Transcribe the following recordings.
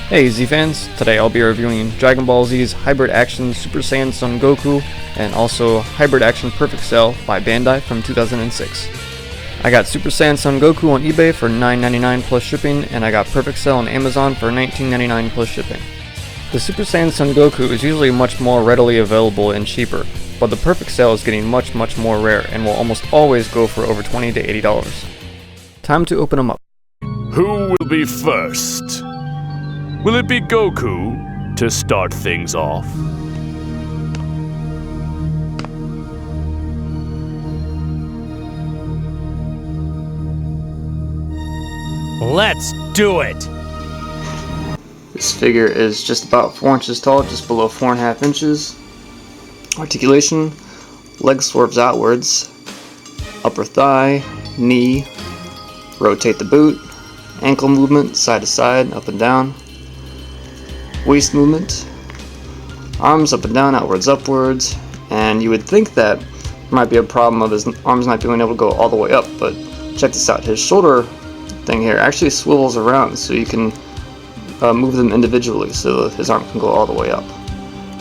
Hey Z fans, today I'll be reviewing Dragon Ball Z's Hybrid Action Super Saiyan Son Goku and also Hybrid Action Perfect Cell by Bandai from 2006. I got Super Saiyan Son Goku on eBay for $9.99 plus shipping, and I got Perfect Cell on Amazon for $19.99 plus shipping. The Super Saiyan Son Goku is usually much more readily available and cheaper, but the Perfect Cell is getting much more rare and will almost always go for over $20 to $80. Time to open them up. Who will be first? Will it be Goku to start things off? Let's do it! This figure is just about 4 inches tall, just below 4.5 inches. Articulation, leg swerves outwards, upper thigh, knee, rotate the boot, ankle movement, side to side, up and down, waist movement, arms up and down, outwards, upwards, and you would think that there might be a problem of his arms not being able to go all the way up, but check this out. His shoulder thing here actually swivels around, so you can move them individually so that his arm can go all the way up.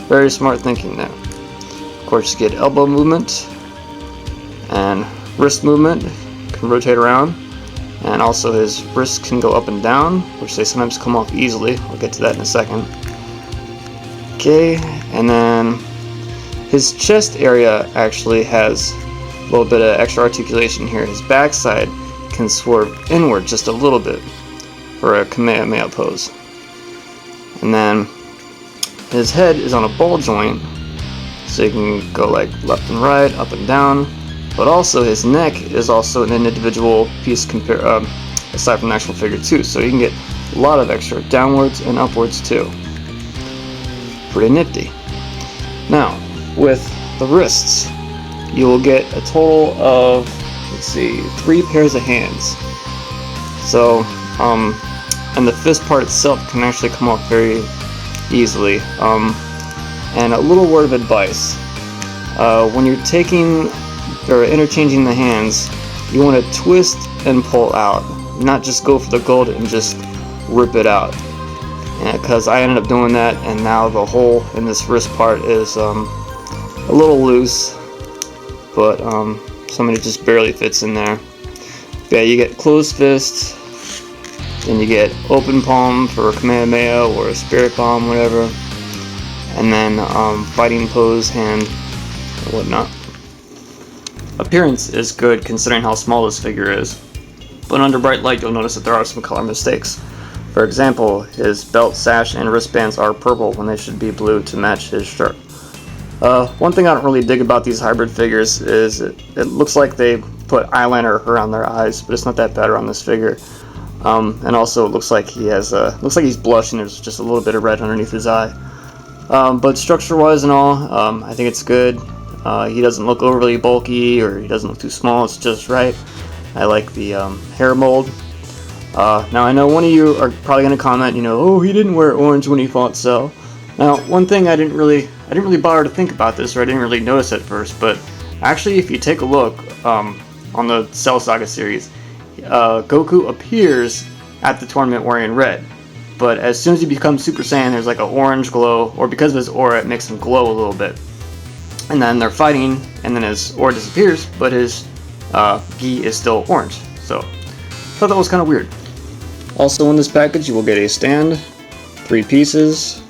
Very smart thinking there. Of course, you get elbow movement and wrist movement, can rotate around, and also his wrists can go up and down, which they sometimes come off easily. I'll get to that in a second. Okay, and then his chest area actually has a little bit of extra articulation here. His backside can swerve inward just a little bit for a Kamehameha pose. And then his head is on a ball joint, so you can go like left and right, up and down. But also his neck is also an individual piece aside from the actual figure too, so you can get a lot of extra downwards and upwards too. Pretty nifty. Now, with the wrists, you will get a total of, let's see, 3 pairs of hands. So, and the fist part itself can actually come off very easily. And a little word of advice: when you're taking or interchanging the hands, you want to twist and pull out, not just go for the gold and just rip it out. Because I ended up doing that, and now the hole in this wrist part is a little loose, but somebody just barely fits in there. Yeah, you get closed fist, then you get open palm for a Kamehameha or a spirit palm, whatever, and then fighting pose hand or whatnot. Appearance is good considering how small this figure is, but under bright light you'll notice that there are some color mistakes. For example, his belt, sash, and wristbands are purple when they should be blue to match his shirt. One thing I don't really dig about these hybrid figures is it looks like they put eyeliner around their eyes, but it's not that bad around this figure. And also it looks like he's blushing. There's just a little bit of red underneath his eye. But structure-wise and all, I think it's good. He doesn't look overly bulky, or he doesn't look too small. It's just right. I like the hair mold. Now I know one of you are probably going to comment, oh, he didn't wear orange when he fought Cell. Now, one thing I didn't really bother to think about this, or I didn't really notice at first, but actually, if you take a look on the Cell Saga series, Goku appears at the tournament wearing red, but as soon as he becomes Super Saiyan, there's like an orange glow, or because of his aura, it makes him glow a little bit. And then they're fighting, and then his aura disappears, but his gi is still orange. So, I thought that was kind of weird. Also in this package, you will get a stand, 3 pieces.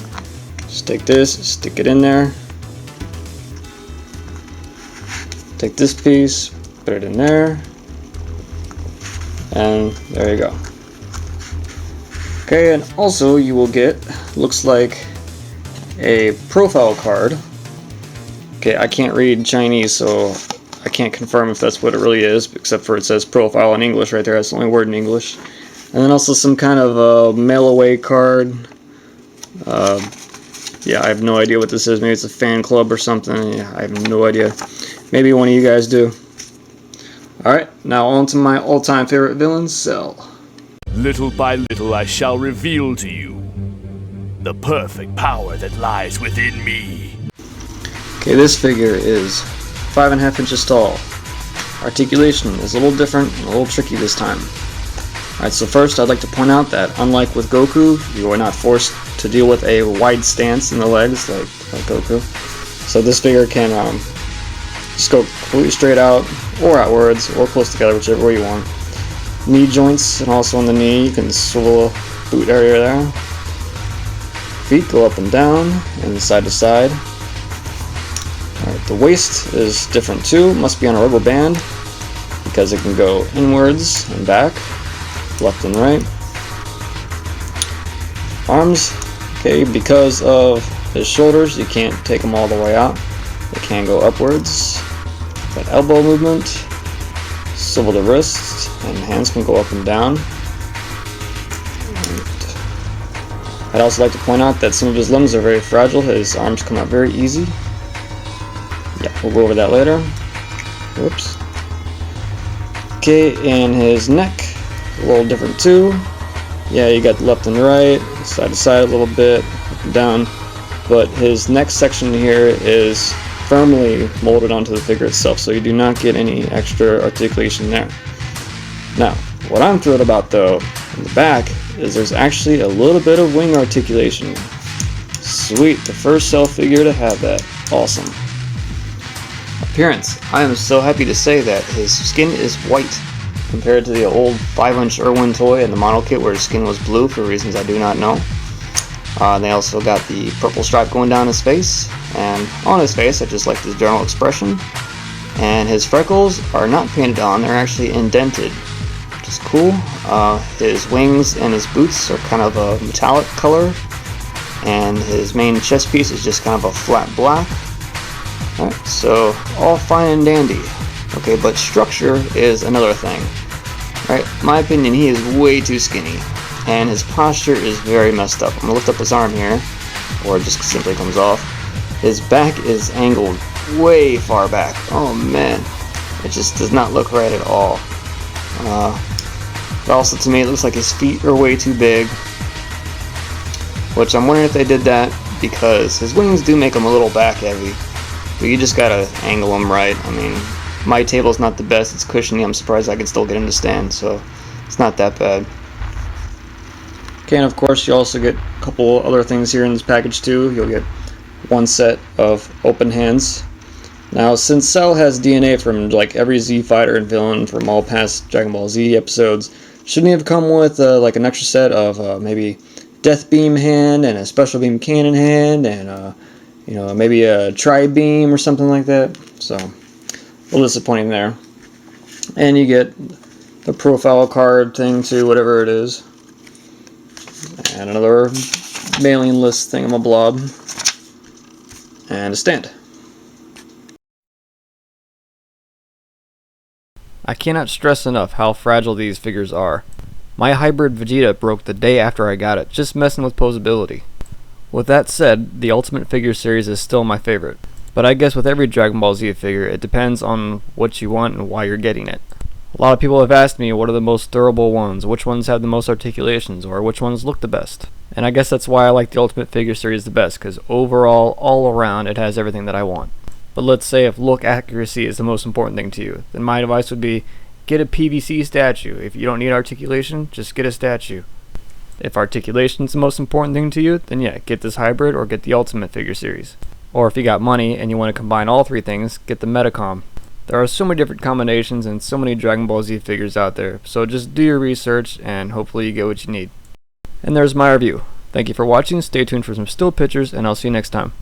Just take this, stick it in there. Take this piece, put it in there, and there you go. Okay, and also you will get, looks like, a profile card. Okay, I can't read Chinese, so I can't confirm if that's what it really is, except for it says profile in English right there. That's the only word in English. And then also some kind of mail away card. Yeah, I have no idea what this is. Maybe it's a fan club or something. Yeah, I have no idea. Maybe one of you guys do. Alright, now on to my all-time favorite villain, Cell. Little by little I shall reveal to you the perfect power that lies within me. Okay, this figure is 5.5 inches tall. Articulation is a little different and a little tricky this time. Alright, so first I'd like to point out that unlike with Goku, you are not forced to deal with a wide stance in the legs like Goku. So this figure can just go completely straight out, or outwards, or close together, whichever way you want. Knee joints, and also on the knee, you can swivel a boot area there. Feet go up and down, and side to side. Alright, the waist is different too, must be on a rubber band, because it can go inwards and back, left and right. Arms, okay, because of his shoulders, you can't take them all the way out. They can go upwards. That elbow movement, swivel the wrists, and hands can go up and down. I'd also like to point out that some of his limbs are very fragile. His arms come out very easy. Yeah, we'll go over that later. Whoops. Okay, and his neck, a little different too. Yeah, you got left and right, side to side a little bit, up and down. But his neck section here is firmly molded onto the figure itself, so you do not get any extra articulation there. Now, what I'm thrilled about though, in the back, is there's actually a little bit of wing articulation. Sweet, the first Cell figure to have that. Awesome. Appearance. I am so happy to say that his skin is white compared to the old 5-inch Irwin toy and the model kit where his skin was blue for reasons I do not know. They also got the purple stripe going down his face, and on his face I just like his general expression. And his freckles are not painted on, they're actually indented, which is cool. His wings and his boots are kind of a metallic color, and his main chest piece is just kind of a flat black. Alright, so all fine and dandy. Okay, but structure is another thing. Right, my opinion, he is way too skinny, and his posture is very messed up. I'm gonna lift up his arm here, or it just simply comes off. His back is angled way far back. Oh man, it just does not look right at all. But also to me, it looks like his feet are way too big, which I'm wondering if they did that because his wings do make him a little back heavy. But you just gotta angle them right. I mean, my table's not the best, it's cushiony, I'm surprised I can still get him to stand, so it's not that bad. Okay, and of course you also get a couple other things here in this package too. You'll get one set of open hands. Now, since Cell has DNA from like every Z fighter and villain from all past Dragon Ball Z episodes, shouldn't he have come with like an extra set of maybe Death Beam hand and a Special Beam Cannon hand and you know, maybe a Tri-Beam or something like that? So, a little disappointing there. And you get the profile card thing too, whatever it is. And another mailing list thingamablob. And a stand. I cannot stress enough how fragile these figures are. My hybrid Vegeta broke the day after I got it, just messing with posability. With that said, the Ultimate Figure series is still my favorite. But I guess with every Dragon Ball Z figure, it depends on what you want and why you're getting it. A lot of people have asked me what are the most durable ones, which ones have the most articulations, or which ones look the best. And I guess that's why I like the Ultimate Figure series the best, because overall, all around, it has everything that I want. But let's say if look accuracy is the most important thing to you, then my advice would be get a PVC statue. If you don't need articulation, just get a statue. If articulation is the most important thing to you, then yeah, get this hybrid or get the Ultimate Figure series. Or if you got money and you want to combine all three things, get the Metacom. There are so many different combinations and so many Dragon Ball Z figures out there, so just do your research and hopefully you get what you need. And there's my review. Thank you for watching, stay tuned for some still pictures, and I'll see you next time.